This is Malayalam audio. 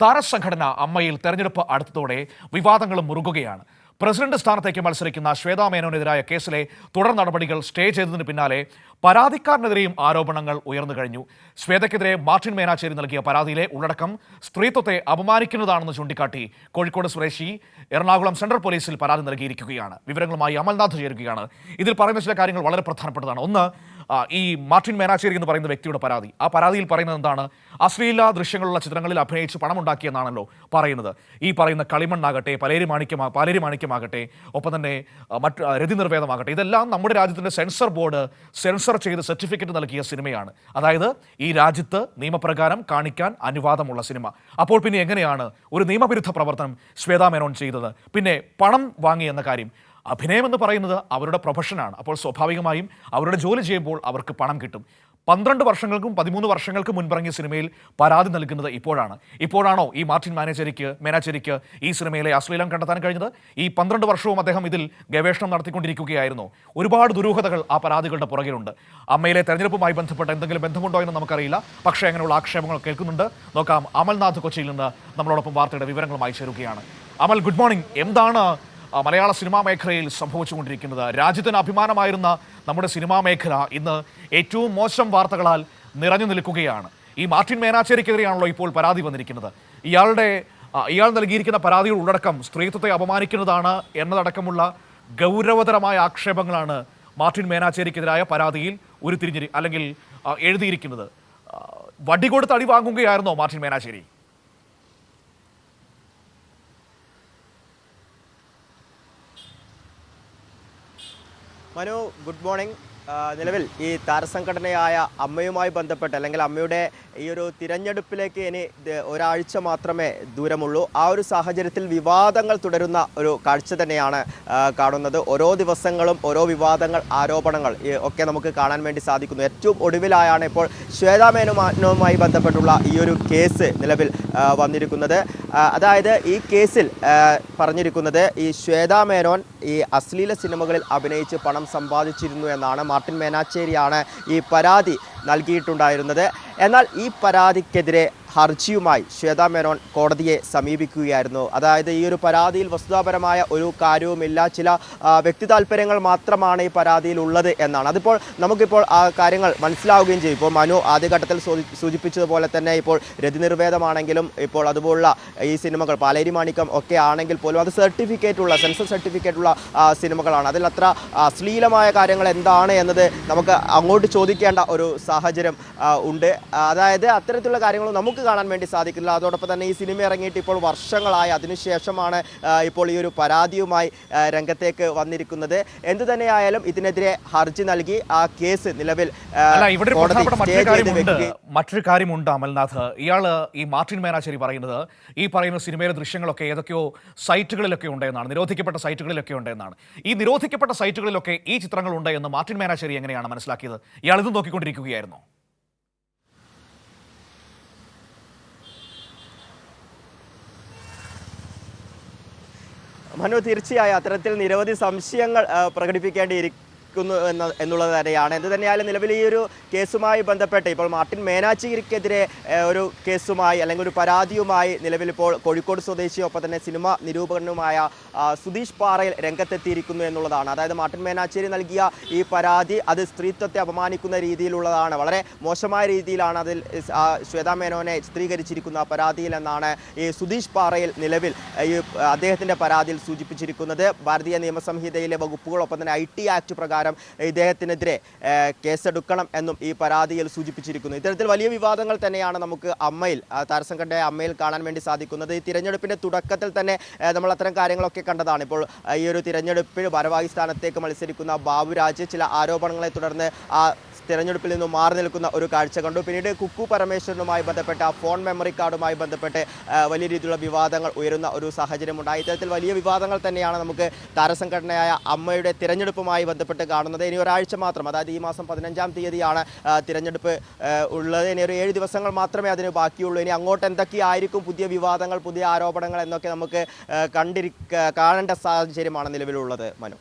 താരസംഘടന അമ്മയിൽ തെരഞ്ഞെടുപ്പ് അടുത്തതോടെ വിവാദങ്ങളും മുറുകുകയാണ്. പ്രസിഡന്റ് സ്ഥാനത്തേക്ക് മത്സരിക്കുന്ന ശ്വേതാ മേനോനെതിരായ കേസിലെ തുടർ നടപടികൾ സ്റ്റേ ചെയ്തതിന് പിന്നാലെ പരാതിക്കാരനെതിരെയും ആരോപണങ്ങൾ ഉയർന്നു കഴിഞ്ഞു. ശ്വേതയ്ക്കെതിരെ മാർട്ടിൻ മേനാച്ചേരി നൽകിയ പരാതിയിലെ ഉള്ളടക്കം സ്ത്രീത്വത്തെ അപമാനിക്കുന്നതാണെന്ന് ചൂണ്ടിക്കാട്ടി കോഴിക്കോട് സ്വദേശി എറണാകുളം സെൻട്രൽ പോലീസിൽ പരാതി നൽകിയിരിക്കുകയാണ്. വിവരങ്ങളുമായി അമൽനാഥ് ചേരുകയാണ്. ഇതിൽ പറയുന്ന ചില കാര്യങ്ങൾ വളരെ പ്രധാനപ്പെട്ടതാണ്. ഒന്ന്, ഈ മാർട്ടിൻ മേനാച്ചേരി എന്ന് പറയുന്ന വ്യക്തിയുടെ പരാതി. ആ പരാതിയിൽ പറയുന്നത് എന്താണ്? അശ്ലീല ദൃശ്യങ്ങളുള്ള ചിത്രങ്ങളിൽ അഭിനയിച്ച് പണമുണ്ടാക്കിയെന്നാണല്ലോ പറയുന്നത്. ഈ പറയുന്ന കളിമണ്ണാകട്ടെ, പാലേരി മാണിക്യമാകട്ടെ, ഒപ്പം തന്നെ മറ്റ് രതി നിർവേദമാകട്ടെ, ഇതെല്ലാം നമ്മുടെ രാജ്യത്തിൻ്റെ സെൻസർ ബോർഡ് സെൻസർ ചെയ്ത് സർട്ടിഫിക്കറ്റ് നൽകിയ സിനിമയാണ്. അതായത് ഈ രാജ്യത്ത് നിയമപ്രകാരം കാണിക്കാൻ അനുവാദമുള്ള സിനിമ. അപ്പോൾ പിന്നെ എങ്ങനെയാണ് ഒരു നിയമവിരുദ്ധ പ്രവർത്തനം ശ്വേതാ മേനോൻ ചെയ്തത്? പിന്നെ പണം വാങ്ങി എന്ന കാര്യം, അഭിനയം എന്ന് പറയുന്നത് അവരുടെ പ്രൊഫഷനാണ്. അപ്പോൾ സ്വാഭാവികമായും അവരുടെ ജോലി ചെയ്യുമ്പോൾ അവർക്ക് പണം കിട്ടും. 12 വർഷങ്ങൾക്കും 13 വർഷങ്ങൾക്കും മുൻപിറങ്ങിയ സിനിമയിൽ പരാതി നൽകുന്നത് ഇപ്പോഴാണോ ഈ മാർട്ടിൻ മേനാച്ചേരിക്ക് ഈ സിനിമയിലെ അശ്ലീലം കണ്ടെത്താൻ കഴിഞ്ഞത്? ഈ 12 വർഷവും അദ്ദേഹം ഇതിൽ ഗവേഷണം നടത്തിക്കൊണ്ടിരിക്കുകയായിരുന്നു. ഒരുപാട് ദുരൂഹതകൾ ആ പരാതികളുടെ പുറകിലുണ്ട്. അമ്മയിലെ തെരഞ്ഞെടുപ്പുമായി ബന്ധപ്പെട്ട എന്തെങ്കിലും ബന്ധമുണ്ടോ എന്ന് നമുക്കറിയില്ല. പക്ഷേ അങ്ങനെയുള്ള ആക്ഷേപങ്ങൾ കേൾക്കുന്നുണ്ട്. നോക്കാം, അമൽനാഥ് കൊച്ചിയിൽ നിന്ന് നമ്മളോടൊപ്പം വാർത്തയുടെ വിവരങ്ങളുമായി ചേരുകയാണ്. അമൽ, ഗുഡ് മോർണിംഗ്. എന്താണ് മലയാള സിനിമാ മേഖലയിൽ സംഭവിച്ചുകൊണ്ടിരിക്കുന്നത്? രാജ്യത്തിന് അഭിമാനമായിരുന്ന നമ്മുടെ സിനിമാ മേഖല ഇന്ന് ഏറ്റവും മോശം വാർത്തകളാൽ നിറഞ്ഞു നിൽക്കുകയാണ്. ഈ മാർട്ടിൻ മേനാച്ചേരിക്കെതിരെയാണല്ലോ ഇപ്പോൾ പരാതി വന്നിരിക്കുന്നത്. ഇയാൾ നൽകിയിരിക്കുന്ന പരാതിയുടെ ഉള്ളടക്കം സ്ത്രീത്വത്തെ അപമാനിക്കുന്നതാണ് എന്നതടക്കമുള്ള ഗൗരവതരമായ ആക്ഷേപങ്ങളാണ് മാർട്ടിൻ മേനാച്ചേരിക്കെതിരായ പരാതിയിൽ എഴുതിയിരിക്കുന്നത്. വടി കൊടുത്ത് അടി വാങ്ങുകയായിരുന്നോ Martin Menachery? Manu, good morning. നിലവിൽ ഈ താരസംഘടനയായ അമ്മയുമായി ബന്ധപ്പെട്ട് അല്ലെങ്കിൽ അമ്മയുടെ ഈ ഒരു തിരഞ്ഞെടുപ്പിലേക്ക് ഇനി ഒരാഴ്ച മാത്രമേ ദൂരമുള്ളൂ. ആ ഒരു സാഹചര്യത്തിൽ വിവാദങ്ങൾ തുടരുന്ന ഒരു കാഴ്ച തന്നെയാണ് കാണുന്നത്. ഓരോ ദിവസങ്ങളും ഓരോ വിവാദങ്ങൾ, ആരോപണങ്ങൾ ഒക്കെ നമുക്ക് കാണാൻ വേണ്ടി സാധിക്കുന്നു. ഏറ്റവും ഒടുവിലായാണ് ഇപ്പോൾ ശ്വേതാ മേനോനുമായി ബന്ധപ്പെട്ടുള്ള ഈ ഒരു കേസ് നിലവിൽ വന്നിരിക്കുന്നത്. അതായത് ഈ കേസിൽ പറഞ്ഞിരിക്കുന്നത് ഈ ശ്വേതാ മേനോൻ ഈ അശ്ലീല സിനിമകളിൽ അഭിനയിച്ച് പണം സമ്പാദിച്ചിരുന്നു എന്നാണ്. മാർട്ടിൻ മേനാച്ചേരിയാണ് ഈ പരാതി നൽകിയിട്ടുണ്ടായിരുന്നത്. എന്നാൽ ഈ പരാതിക്കെതിരെ ഹർജിയുമായി ശ്വേതാ മേനോൻ കോടതിയെ സമീപിക്കുകയായിരുന്നു. അതായത് ഈ ഒരു പരാതിയിൽ വസ്തുതാപരമായ ഒരു കാര്യവുമില്ല, ചില വ്യക്തി താല്പര്യങ്ങൾ മാത്രമാണ് ഈ പരാതിയിൽ ഉള്ളത് എന്നാണ്. അതിപ്പോൾ നമുക്കിപ്പോൾ ആ കാര്യങ്ങൾ മനസ്സിലാവുകയും ചെയ്യും. ഇപ്പോൾ മനു ആദ്യഘട്ടത്തിൽ സൂചിപ്പിച്ചതുപോലെ തന്നെ ഇപ്പോൾ രതി നിർവേദമാണെങ്കിലും ഇപ്പോൾ അതുപോലുള്ള ഈ സിനിമകൾ പാലേരി മാണിക്യം ഒക്കെ ആണെങ്കിൽ പോലും അത് സെൻസർ സർട്ടിഫിക്കറ്റുള്ള സിനിമകളാണ്. അതിൽ അത്ര അശ്ലീലമായ കാര്യങ്ങൾ എന്താണ് എന്നത് നമുക്ക് അങ്ങോട്ട് ചോദിക്കേണ്ട ഒരു സാഹചര്യം ഉണ്ട്. അതായത് അത്തരത്തിലുള്ള കാര്യങ്ങൾ നമുക്ക് കാണാൻ വേണ്ടി സാധിക്കില്ല. അതോടൊപ്പം തന്നെ ഈ സിനിമ ഇറങ്ങിയിട്ട് ഇപ്പോൾ വർഷങ്ങളായി. അതിനുശേഷമാണ് ഇപ്പോൾ ഈ ഒരു പരാതിയുമായി രംഗത്തേക്ക് വന്നിരിക്കുന്നത്. എന്തു തന്നെയായാലും ഇതിനെതിരെ ഹർജി നൽകി ആ കേസ് നിലവിൽ മറ്റൊരു കാര്യമുണ്ട് അമൽനാഥ്. ഈ മാർട്ടിൻ മേനാച്ചേരി പറയുന്നത് ഈ പറയുന്ന സിനിമയിലെ ദൃശ്യങ്ങളൊക്കെ ഏതൊക്കെയോ സൈറ്റുകളിലൊക്കെ ഉണ്ടെന്നാണ്, നിരോധിക്കപ്പെട്ട സൈറ്റുകളിലൊക്കെ ഉണ്ടെന്നാണ്. ഈ നിരോധിക്കപ്പെട്ട സൈറ്റുകളിലൊക്കെ ഈ ചിത്രങ്ങൾ ഉണ്ട് എന്ന് മാർട്ടിൻ മേനാച്ചേരി എങ്ങനെയാണ് മനസ്സിലാക്കിയത്? ഇയാൾ ഇത് നോക്കിക്കൊണ്ടിരിക്കുകയായിരുന്നു. മനു, തീർച്ചയായും അത്തരത്തിൽ നിരവധി സംശയങ്ങൾ പ്രകടിപ്പിക്കേണ്ടിയിരിക്കുന്നു എന്നുള്ളത് തന്നെയാണ്. എന്ത് തന്നെയായാലും നിലവിൽ ഈ ഒരു കേസുമായി ബന്ധപ്പെട്ട് ഇപ്പോൾ മാർട്ടിൻ മേനാച്ചേരിക്കെതിരെ ഒരു കേസുമായി അല്ലെങ്കിൽ ഒരു പരാതിയുമായി നിലവിൽ ഇപ്പോൾ കോഴിക്കോട് സ്വദേശി ഒപ്പം തന്നെ സിനിമ നിരൂപകനുമായ സുധീഷ് പാറയിൽ രംഗത്തെത്തിയിരിക്കുന്നു എന്നുള്ളതാണ്. അതായത് മാർട്ടിൻ മേനാച്ചേരി നൽകിയ ഈ പരാതി അത് സ്ത്രീത്വത്തെ അപമാനിക്കുന്ന രീതിയിലുള്ളതാണ്. വളരെ മോശമായ രീതിയിലാണ് അതിൽ ശ്വേതാ മേനോനെ ചിത്രീകരിച്ചിരിക്കുന്ന പരാതിയിൽ എന്നാണ് ഈ സുധീഷ് പാറയിൽ നിലവിൽ ഈ അദ്ദേഹത്തിൻ്റെ പരാതിയിൽ സൂചിപ്പിച്ചിരിക്കുന്നത്. ഭാരതീയ നിയമസംഹിതയിലെ വകുപ്പുകളൊപ്പം തന്നെ IT ആക്ട് പ്രകാരം ഇദ്ദേഹത്തിനെതിരെ കേസെടുക്കണം എന്നും ഈ പരാതിയിൽ സൂചിപ്പിച്ചിരിക്കുന്നു. ഇത്തരത്തിൽ വലിയ വിവാദങ്ങൾ തന്നെയാണ് നമുക്ക് താരസംഘടനയായ അമ്മയിൽ കാണാൻ വേണ്ടി സാധിക്കുന്നത്. ഈ തിരഞ്ഞെടുപ്പിന്റെ തുടക്കത്തിൽ തന്നെ നമ്മൾ അത്തരം കാര്യങ്ങളൊക്കെ കണ്ടതാണ്. ഇപ്പോൾ ഈ ഒരു തിരഞ്ഞെടുപ്പിൽ ഭാരവാഹി സ്ഥാനത്തേക്ക് മത്സരിക്കുന്ന ബാബുരാജ് ചില ആരോപണങ്ങളെ തുടർന്ന് ആ തിരഞ്ഞെടുപ്പിൽ നിന്നും മാറി നിൽക്കുന്ന ഒരു കാഴ്ച കണ്ടു. പിന്നീട് കുക്കു പരമേശ്വരനുമായി ബന്ധപ്പെട്ട ഫോൺ മെമ്മറി കാർഡുമായി ബന്ധപ്പെട്ട് വലിയ രീതിയിലുള്ള വിവാദങ്ങൾ ഉയരുന്ന ഒരു സാഹചര്യമുണ്ടായി. ഇത്തരത്തിൽ വലിയ വിവാദങ്ങൾ തന്നെയാണ് നമുക്ക് താരസംഘടനയായ അമ്മയുടെ തിരഞ്ഞെടുപ്പുമായി ബന്ധപ്പെട്ട് കാണുന്നത്. ഇനി ഒരാഴ്ച മാത്രം, അതായത് ഈ മാസം 15-ാം തീയതിയാണ് തിരഞ്ഞെടുപ്പ് ഉള്ളത്. ഇനി ഒരു 7 ദിവസങ്ങൾ മാത്രമേ അതിന് ബാക്കിയുള്ളൂ. ഇനി അങ്ങോട്ട് എന്തൊക്കെയായിരിക്കും പുതിയ വിവാദങ്ങൾ, പുതിയ ആരോപണങ്ങൾ എന്നൊക്കെ നമുക്ക് കാണേണ്ട സാഹചര്യമാണ് നിലവിലുള്ളത്. മനു.